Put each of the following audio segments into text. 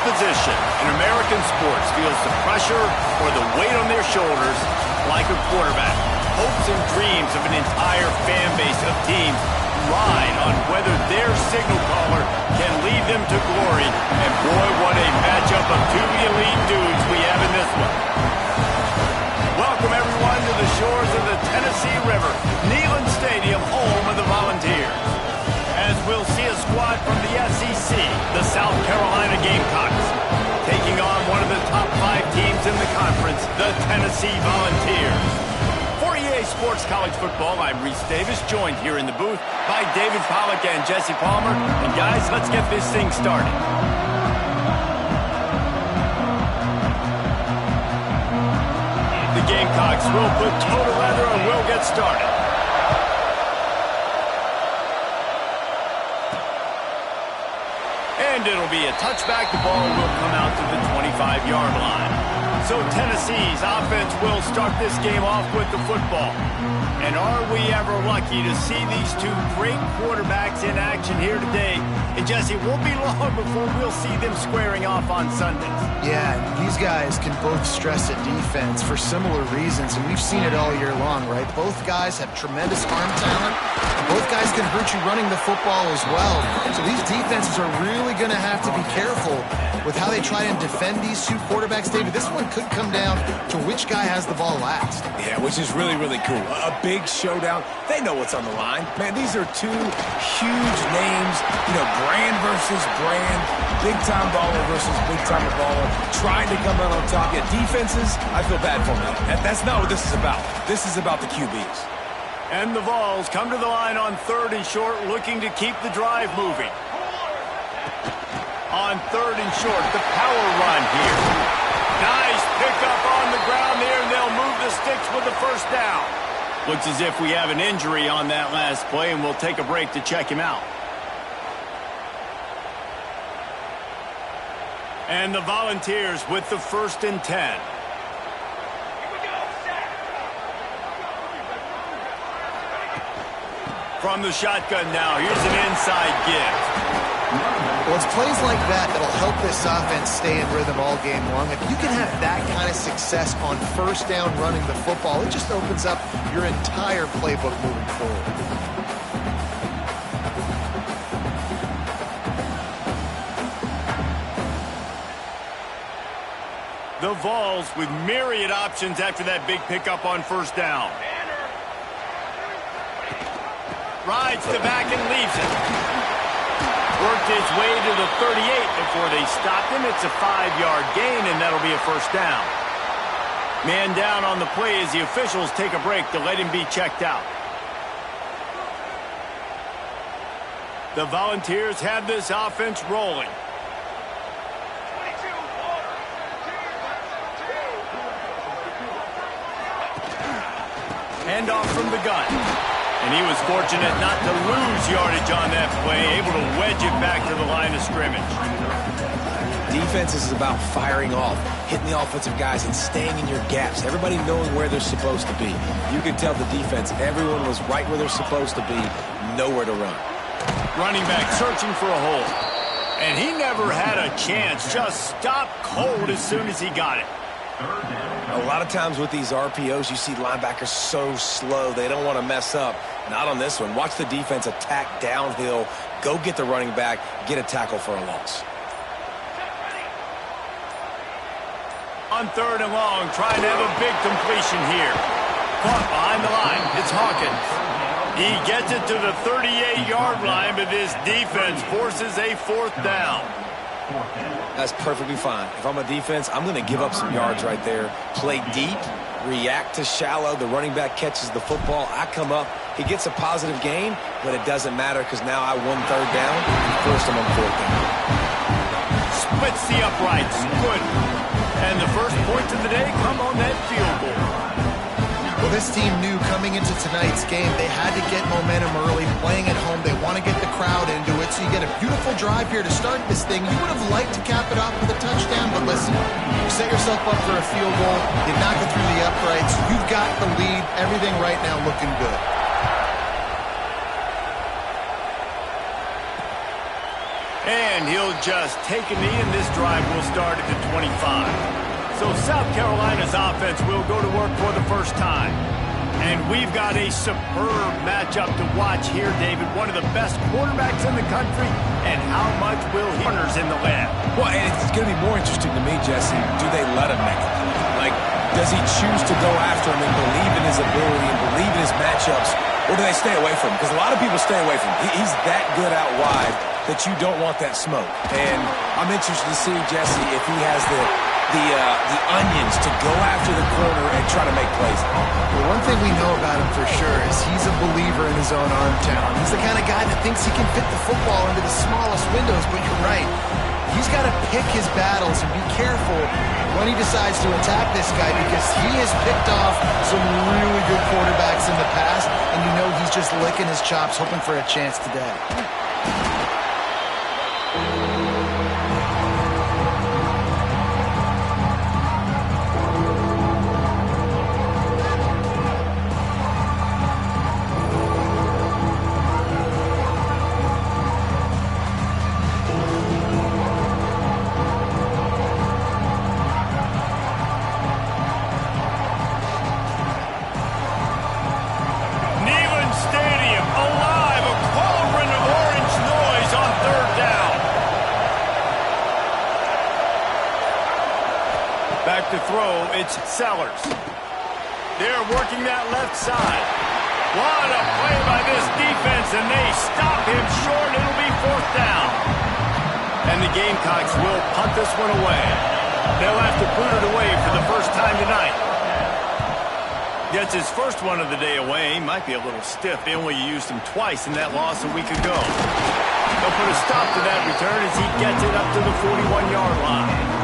position in American sports feels the pressure or the weight on their shoulders like a quarterback. Hopes and dreams of an entire fan base of teams ride on whether their signal caller can lead them to glory. And boy, what a matchup of two elite dudes we have in this one. Welcome, everyone, to the shores of the Tennessee River, Neyland Stadium, home of the Volunteers. As we'll see a squad from the SEC, the South Carolina Gamecocks, taking on one of the top 5 teams in the conference, the Tennessee Volunteers. For EA Sports College Football, I'm Reese Davis, joined here in the booth by David Pollack and Jesse Palmer. And guys, let's get this thing started. The Gamecocks will put toe to leather and we'll get started. And it'll be a touchback. The ball will come out to the 25-yard line. So Tennessee's offense will start this game off with the football. And are we ever lucky to see these two great quarterbacks in action here today? And Jesse, it won't be long before we'll see them squaring off on Sundays. Yeah, these guys can both stress a defense for similar reasons, and we've seen it all year long, right? Both guys have tremendous arm talent. Both guys can hurt you running the football as well. So these defenses are really going to have to be careful with how they try and defend these two quarterbacks. David, this one could come down to which guy has the ball last. Yeah, which is really, really cool. A big showdown. They know what's on the line. Man, these are two huge names, you know, brand versus brand, big-time baller versus big-time baller, trying to come out on top. Yeah, defenses, I feel bad for them. That's not what this is about. This is about the QBs. And the Vols come to the line on 3rd and short, looking to keep the drive moving. On 3rd and short, the power run here. Nice pickup on the ground there, and they'll move the sticks with the first down. Looks as if we have an injury on that last play, and we'll take a break to check him out. And the Volunteers with the 1st and 10. From the shotgun now, here's an inside give. Well, it's plays like that that'll help this offense stay in rhythm all game long. If you can have that kind of success on 1st down running the football, it just opens up your entire playbook moving forward. The Vols with myriad options after that big pickup on 1st down. Rides the back and leaves it. Worked his way to the 38 before they stopped him. It's a 5-yard gain, and that'll be a 1st down. Man down on the play as the officials take a break to let him be checked out. The Volunteers have this offense rolling. Handoff from the gun. And he was fortunate not to lose yardage on that play, able to wedge it back to the line of scrimmage. Defense is about firing off, hitting the offensive guys and staying in your gaps, everybody knowing where they're supposed to be. You can tell the defense, everyone was right where they're supposed to be, nowhere to run. Running back searching for a hole. And he never had a chance, just stopped cold as soon as he got it. A lot of times with these RPOs, you see linebackers so slow, they don't want to mess up. Not on this one. Watch the defense attack downhill, go get the running back, get a tackle for a loss. On 3rd and long, trying to have a big completion here. Caught behind the line. It's Hawkins. He gets it to the 38-yard line, but this defense forces a 4th down. That's perfectly fine. If I'm a defense, I'm going to give up some yards right there. Play deep, react to shallow. The running back catches the football. I come up. He gets a positive gain, but it doesn't matter because now I won 3rd down. First, I'm on 4th down. Splits the uprights. Good. And the first points of the day come on that field goal. Well, this team knew coming into tonight's game they had to get momentum early, playing at home. They want to get the crowd into it, so you get a beautiful drive here to start this thing. You would have liked to cap it off with a touchdown, but listen, you set yourself up for a field goal, you knock it through the uprights, you've got the lead, everything right now looking good. And he'll just take a knee, and this drive will start at the 25. So South Carolina's offense will go to work for the first time. And we've got a superb matchup to watch here, David. One of the best quarterbacks in the country, and how much will he runners in the lab? Well, and it's going to be more interesting to me, Jesse, do they let him make it? Like, does he choose to go after him and believe in his ability and believe in his matchups, or do they stay away from him? Because a lot of people stay away from him. He's that good out wide that you don't want that smoke. And I'm interested to see, Jesse, if he has the onions to go after the corner and try to make plays. Well, one thing we know about him for sure is he's a believer in his own arm talent. He's the kind of guy that thinks he can fit the football into the smallest windows, but you're right. He's got to pick his battles and be careful when he decides to attack this guy, because he has picked off some really good quarterbacks in the past, and you know he's just licking his chops, hoping for a chance today. Back to throw, it's Sellers. They're working that left side. What a play by this defense, and they stop him short. It'll be 4th down. And the Gamecocks will punt this one away. They'll have to put it away for the first time tonight. Gets his first one of the day away. He might be a little stiff. They only used him twice in that loss a week ago. They'll put a stop to that return as he gets it up to the 41-yard line.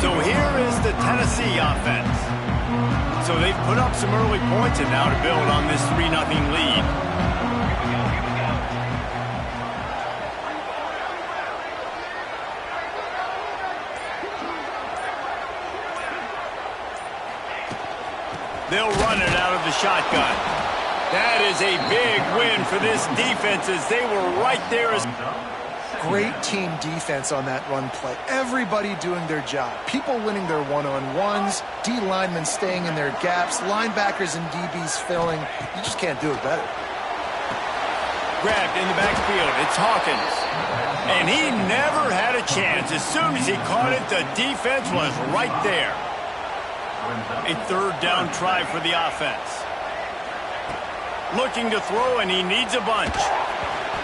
So here is the Tennessee offense. So they've put up some early points, and now to build on this 3-0 lead. They'll run it out of the shotgun. That is a big win for this defense, as they were right there as... Great team defense on that run play. Everybody doing their job. People winning their one-on-ones, D linemen staying in their gaps, linebackers and DBs filling. You just can't do it better. Grabbed in the backfield. It's Hawkins. And he never had a chance. As soon as he caught it, the defense was right there. A 3rd down try for the offense. Looking to throw, and he needs a bunch.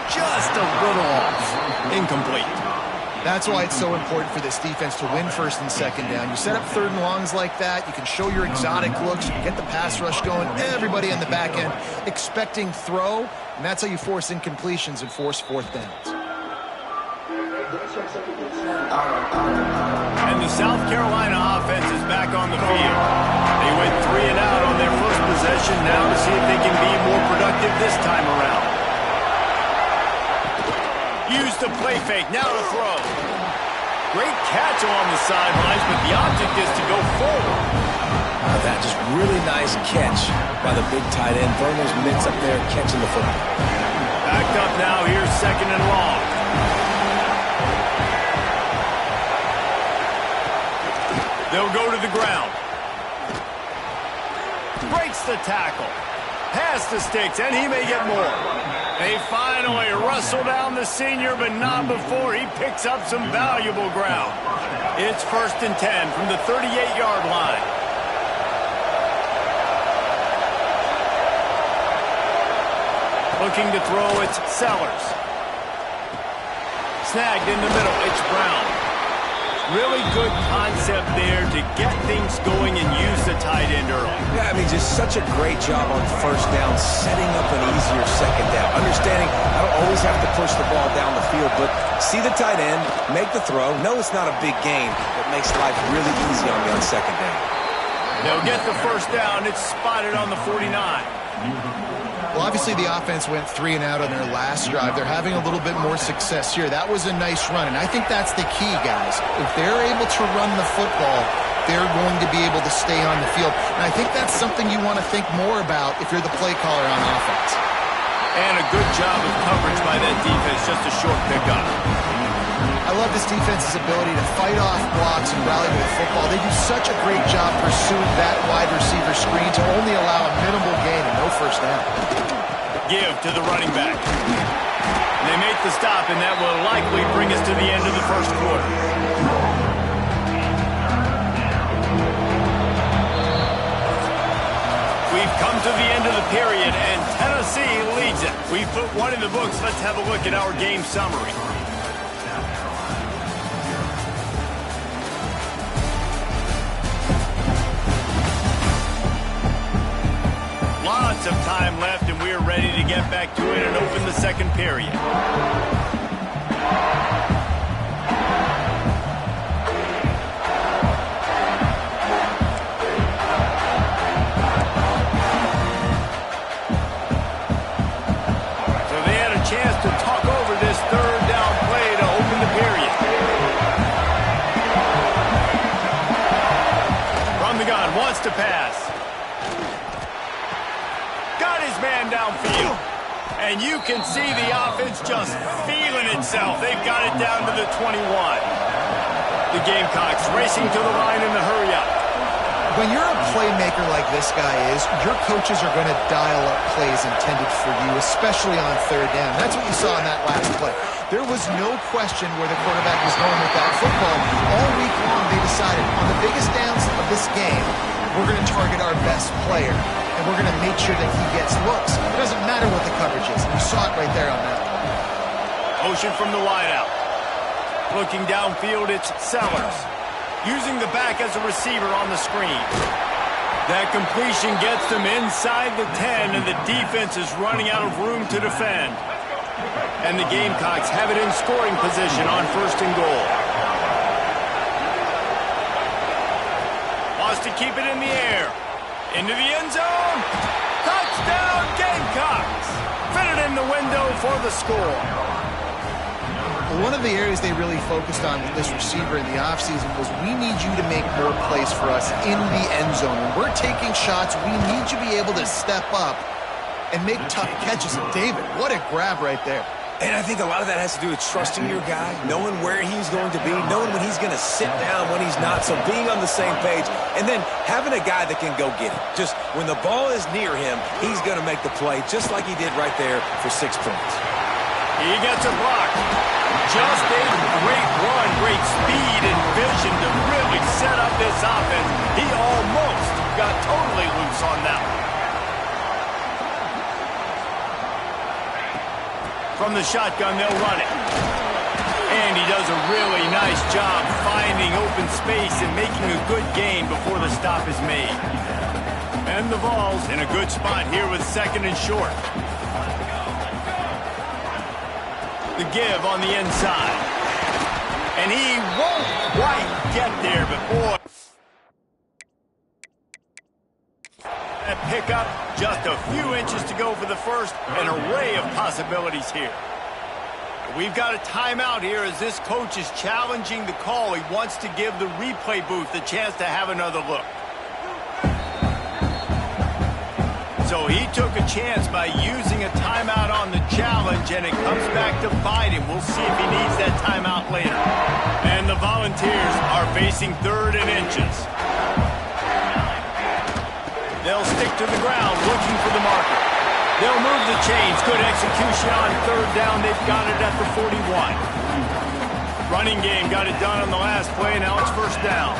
Just a little off. Incomplete. That's why it's so important for this defense to win 1st and 2nd down. You set up 3rd and longs like that, you can show your exotic looks, you can get the pass rush going, everybody on the back end expecting throw, and that's how you force incompletions and force 4th downs. And the South Carolina offense is back on the field. They went 3 and out on their first possession, now to see if they can be more productive this time around. Use the play fake, now to throw. Great catch along the sidelines, but the object is to go forward. That just really nice catch by the big tight end. Burn those mitts up there catching the football. Backed up now, here's 2nd and long. They'll go to the ground. Breaks the tackle. Past the sticks, and he may get more. They finally wrestle down the senior, but not before he picks up some valuable ground. It's 1st and 10 from the 38-yard line. Looking to throw, it's Sellers. Snagged in the middle, it's Brown. Really good concept there to get things going and use the tight end early. Yeah, I mean, just such a great job on 1st down, setting up an easier 2nd down. Understanding I don't always have to push the ball down the field, but see the tight end, make the throw. No, it's not a big gain, but makes life really easy on me on 2nd down. They'll get the 1st down. It's spotted on the 49. Well, obviously the offense went 3 and out on their last drive. They're having a little bit more success here. That was a nice run, and I think that's the key, guys. If they're able to run the football, they're going to be able to stay on the field. And I think that's something you want to think more about if you're the play caller on offense. And a good job of coverage by that defense, just a short pickup. I love this defense's ability to fight off blocks and rally to the football. They do such a great job pursuing that wide receiver screen to only allow a minimal gain and no first down. Give to the running back. They make the stop, and that will likely bring us to the end of the first quarter. We've come to the end of the period, and Tennessee leads it. We've put one in the books. Let's have a look at our game summary. Lots of time left, and we're ready to get back to it and open the second period. Chance to talk over this third down play to open the period. From the gun, wants to pass. Got his man downfield. And you can see the offense just feeling itself. They've got it down to the 21. The Gamecocks racing to the line in the hurry-up. When you're a playmaker like this guy is, your coaches are going to dial up plays intended for you, especially on third down. That's what you saw in that last play. There was no question where the quarterback was going with that football. All week long, they decided on the biggest downs of this game, we're going to target our best player, and we're going to make sure that he gets looks. It doesn't matter what the coverage is. You saw it right there on that play. Motion from the wideout. Looking downfield, it's Sellers. Using the back as a receiver on the screen. That completion gets them inside the 10, and the defense is running out of room to defend. And the Gamecocks have it in scoring position on first and goal. Wants to keep it in the air. Into the end zone. Touchdown, Gamecocks! Fit it in the window for the score. One of the areas they really focused on with this receiver in the offseason was we need you to make more plays for us in the end zone. When we're taking shots, we need you to be able to step up and make tough catches. And David, what a grab right there. And I think a lot of that has to do with trusting your guy, knowing where he's going to be, knowing when he's going to sit down, when he's not, so being on the same page, and then having a guy that can go get it. Just when the ball is near him, he's going to make the play, just like he did right there for 6 points. He gets a block. Just a great run, great speed and vision to really set up this offense. He almost got totally loose on that one. From the shotgun, they'll run it. And he does a really nice job finding open space and making a good gain before the stop is made. And the Vols in a good spot here with second and short. The give on the inside. And he won't quite get there, but boy. That pickup, just a few inches to go for the first. An array of possibilities here. We've got a timeout here as this coach is challenging the call. He wants to give the replay booth a chance to have another look. So he took a chance by using a timeout on the challenge, and it comes back to bite him. We'll see if he needs that timeout later. And the Volunteers are facing third and inches. They'll stick to the ground, looking for the marker. They'll move the chains. Good execution on third down. They've got it at the 41. Running game got it done on the last play. Now it's first down.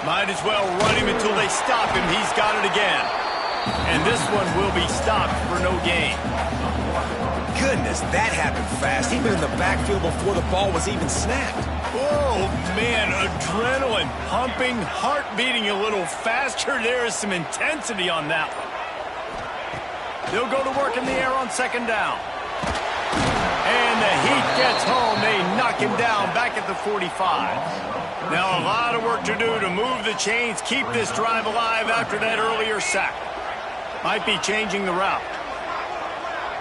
Might as well run him until they stop him. He's got it again. And this one will be stopped for no gain. Goodness, that happened fast. He was in the backfield before the ball was even snapped. Oh, man, adrenaline pumping, heart beating a little faster. There is some intensity on that one. They'll go to work in the air on second down. And the heat gets home. They knock him down back at the 45. Now a lot of work to do to move the chains, keep this drive alive after that earlier sack. Might be changing the route.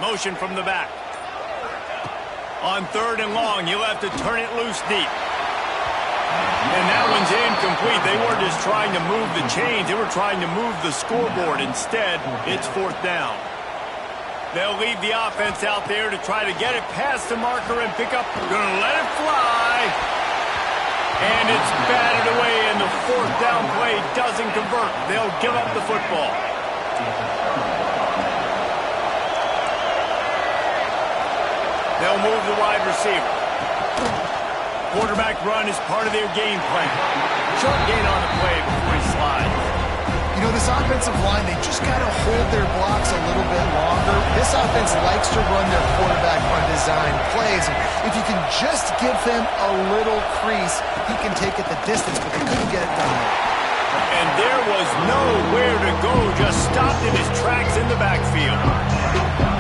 Motion from the back. On third and long, you'll have to turn it loose deep. And that one's incomplete. They weren't just trying to move the chains. They were trying to move the scoreboard. Instead, it's fourth down. They'll leave the offense out there to try to get it past the marker and pick up. Gonna let it fly. And it's batted away, and the fourth down play doesn't convert. They'll give up the football. They'll move the wide receiver. Quarterback run is part of their game plan. Short gain on the play before he slides. You know, this offensive line, they just got to hold their blocks a little bit longer. This offense likes to run their quarterback on design plays. And if you can just give him a little crease, he can take it the distance, but they couldn't get it done there. And there was nowhere to go, just stopped in his tracks in the backfield.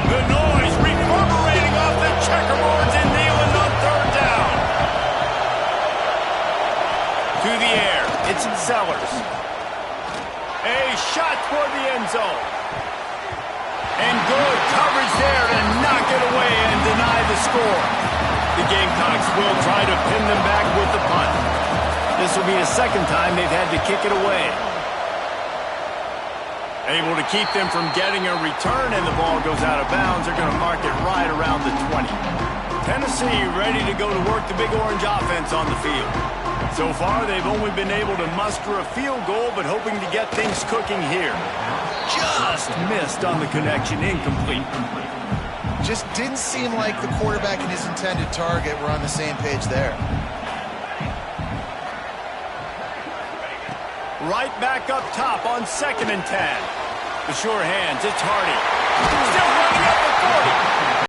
The noise reverberating off the checkerboards and kneeling on third down. To the air, it's Sellers. A shot toward the end zone. And good coverage there to knock it away and deny the score. The Gamecocks will try to pin them back with the punt. This will be the second time they've had to kick it away. Able to keep them from getting a return, and the ball goes out of bounds. They're going to mark it right around the 20. Tennessee ready to go to work the Big Orange offense on the field. So far, they've only been able to muster a field goal, but hoping to get things cooking here. Just missed on the connection, incomplete. Just didn't seem like the quarterback and his intended target were on the same page there. Right back up top on 2nd and 10. The sure hands, it's Hardy. Still running up the 40.